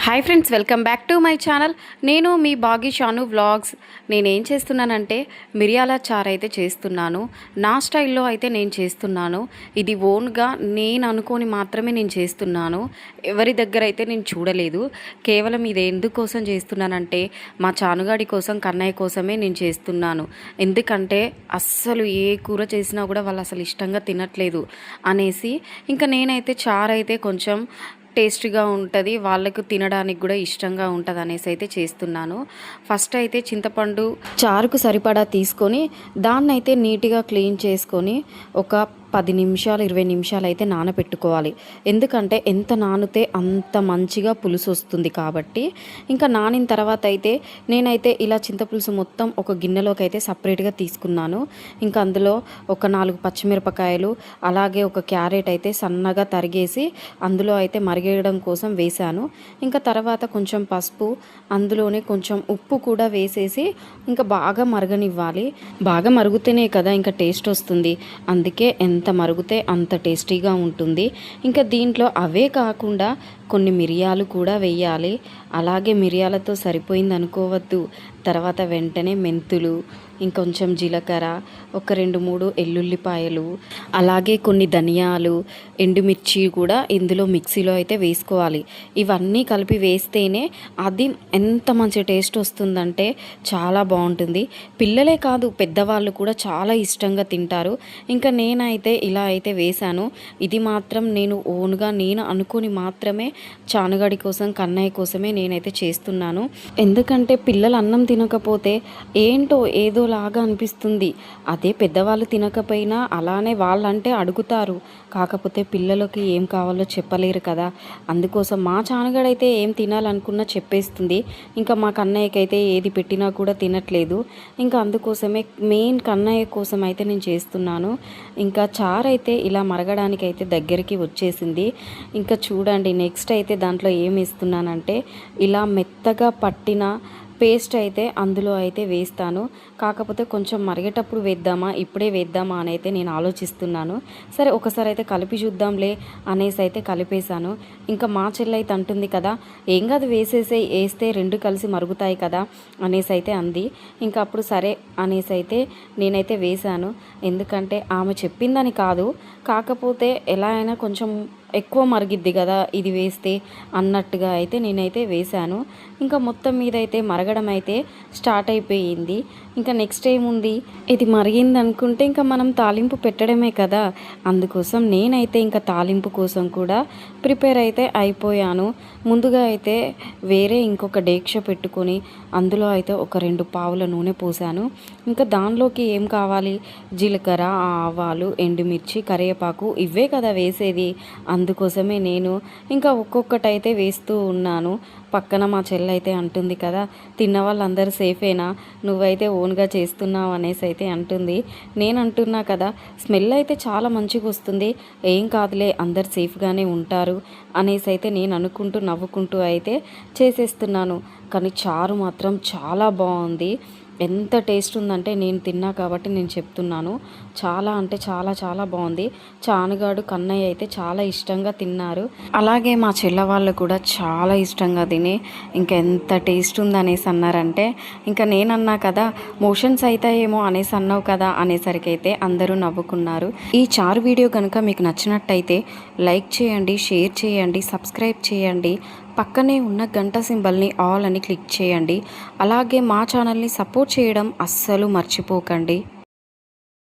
Hi friends, welcome back to my channel. నేను మీ బాగి షాను vlogs. నేనేం చేస్తున్నానంటే మిరియాల చారు అయితే చేస్తున్నాను. నా స్టైల్లో అయితే నేను చేస్తున్నాను. ఇది ఓన్గా నేను అనుకొని మాత్రమే నేను చేస్తున్నాను. ఎవరి దగ్గర అయితే నేను చూడలేదు. కేవలం ఇది ఎందుకోసం చేస్తున్నానంటే మా చానుగాడి కోసం, కన్నయ్య కోసమే నేను చేస్తున్నాను. ఎందుకంటే అస్సలు ఏ కూర చేసినా కూడా వాళ్ళు అసలు ఇష్టంగా తినట్లేదు అనేసి ఇంకా నేనైతే చారు అయితే కొంచెం టేస్టీగా ఉంటుంది, వాళ్ళకు తినడానికి కూడా ఇష్టంగా ఉంటుంది అనేసి అయితే చేస్తున్నాను. ఫస్ట్ అయితే చింతపండు చారుకు సరిపడా తీసుకొని దాన్ని అయితే నీట్గా క్లీన్ చేసుకొని ఒక 10 నిమిషాలు 20 నిమిషాలు అయితే నానబెట్టుకోవాలి. ఎందుకంటే ఎంత నానితే అంత మంచిగా పులుసు వస్తుంది కాబట్టి ఇంకా నానిన తర్వాత అయితే నేనైతే ఇలా చింతపులుసు మొత్తం ఒక గిన్నెలోకి అయితే సపరేట్గా తీసుకున్నాను. ఇంకా అందులో ఒక 4 పచ్చిమిరపకాయలు అలాగే ఒక క్యారెట్ అయితే సన్నగా తరిగేసి అందులో అయితే మరిగేయడం కోసం వేశాను. ఇంకా తర్వాత కొంచెం పసుపు, అందులోనే కొంచెం ఉప్పు కూడా వేసేసి ఇంకా బాగా మరగనివ్వాలి. బాగా మరుగుతేనే కదా ఇంకా టేస్ట్ వస్తుంది. అందుకే ఎంత మరుగుతే అంత టేస్టీగా ఉంటుంది. ఇంకా దీంట్లో అవే కాకుండా కొన్ని మిరియాలు కూడా వేయాలి. అలాగే మిరియాలతో సరిపోయింది అనుకోవద్దు. తర్వాత వెంటనే మెంతులు, ఇంకొంచెం జీలకర్ర, ఒక 2-3 ఎల్లుల్లిపాయలు, అలాగే కొన్ని ధనియాలు, ఎండుమిర్చి కూడా ఇందులో మిక్సీలో అయితే వేసుకోవాలి. ఇవన్నీ కలిపి వేస్తేనే అది ఎంత మంచి టేస్ట్ వస్తుందంటే చాలా బాగుంటుంది. పిల్లలే కాదు పెద్దవాళ్ళు కూడా చాలా ఇష్టంగా తింటారు. ఇంకా నేనైతే ఇలా అయితే వేశాను. ఇది మాత్రం నేను ఓన్గా నేను అనుకుని మాత్రమే చానుగడి కోసం, కన్నయ్య కోసమే నేనైతే చేస్తున్నాను. ఎందుకంటే పిల్లలు అన్నం తినకపోతే ఏంటో ఏదోలాగా అనిపిస్తుంది. అదే పెద్దవాళ్ళు తినకపోయినా అలానే వాళ్ళంటే అడుగుతారు. కాకపోతే పిల్లలకి ఏం కావాలో చెప్పలేరు కదా. అందుకోసం మా చానుగడైతే ఏం తినాలనుకున్నా చెప్పేస్తుంది. ఇంకా మా కన్నయ్యకి అయితే ఏది పెట్టినా కూడా తినట్లేదు. ఇంకా అందుకోసమే మెయిన్ కన్నయ్య కోసం అయితే నేను చేస్తున్నాను. ఇంకా చారు అయితే ఇలా మరగడానికి అయితే దగ్గరికి వచ్చేసింది. ఇంకా చూడండి నెక్స్ట్ అయితే దాంట్లో ఏమి వేస్తున్నానంటే ఇలా మెత్తగా పట్టిన పేస్ట్ అయితే అందులో అయితే వేస్తాను. కాకపోతే కొంచెం మరిగేటప్పుడు వేద్దామా ఇప్పుడే వేద్దామా అని అయితే నేను ఆలోచిస్తున్నాను. సరే ఒకసారి అయితే కలిపి చూద్దాంలే అనేసి అయితే కలిపేశాను. ఇంకా మా చెల్లి అయితే అంటుంది కదా, ఏం కాదు వేస్తే 2 కలిసి మరుగుతాయి కదా అనేసి అయితే అంది. ఇంకా అప్పుడు సరే అనేసి అయితే నేనైతే వేశాను. ఎందుకంటే ఆమె చెప్పిందని కాదు, కాకపోతే ఎలా అయినా కొంచెం ఎక్కువ మరిగిద్ది కదా ఇది వేస్తే అన్నట్టుగా అయితే నేనైతే వేశాను. ఇంకా మొత్తం మీద అయితే మరగడం అయితే స్టార్ట్ అయిపోయింది. ఇంకా నెక్స్ట్ ఏముంది, ఇది మరిగింది అనుకుంటే ఇంకా మనం తాలింపు పెట్టడమే కదా. అందుకోసం నేనైతే ఇంకా తాలింపు కోసం కూడా ప్రిపేర్ అయితే అయిపోయాను. ముందుగా అయితే వేరే ఇంకొక డేక్ష పెట్టుకొని అందులో అయితే ఒక 2 పావుల నూనె పోసాను. ఇంకా దానిలోకి ఏం కావాలి, జీలకర్ర, ఆవాలు, ఎండుమిర్చి, కరివేపాకు ఇవే కదా వేసేది. అందుకోసమే నేను ఇంకా ఒక్కొక్కటైతే వేస్తూ ఉన్నాను. పక్కన మా చెల్లి అయితే అంటుంది కదా, తిన్న వాళ్ళందరూ సేఫేనా, నువ్వైతే ఓన్గా చేస్తున్నావు అనేసి అయితే అంటుంది. నేను అంటున్నా కదా, స్మెల్ అయితే చాలా మంచిగా వస్తుంది, ఏం కాదులే అందరు సేఫ్గానే ఉంటారు అనేసి అయితే నేను అనుకుంటూ నవ్వుకుంటూ అయితే చేసేస్తున్నాను. కానీ చారు మాత్రం చాలా బాగుంది. ఎంత టేస్ట్ ఉందంటే నేను తిన్నా కాబట్టి నేను చెప్తున్నాను. చాలా అంటే చాలా చాలా బాగుంది. చానుగాడు, కన్నయ్య అయితే చాలా ఇష్టంగా తిన్నారు. అలాగే మా చెల్ల వాళ్ళు కూడా చాలా ఇష్టంగా తిని ఇంకా ఎంత టేస్ట్ ఉందనేసి అన్నారంటే ఇంకా నేనన్నా కదా మోషన్స్ అవుతాయేమో అనేసి అన్నావు కదా అనేసరికి అయితే అందరూ నవ్వుకున్నారు. ఈ చారు వీడియో కనుక మీకు నచ్చినట్టయితే లైక్ చేయండి, షేర్ చేయండి, సబ్స్క్రైబ్ చేయండి. పక్కనే ఉన్న గంట సింబల్ని ఆల్ అని క్లిక్ చేయండి. అలాగే మా ఛానల్ని సపోర్ట్ చేయడం అస్సలు మర్చిపోకండి.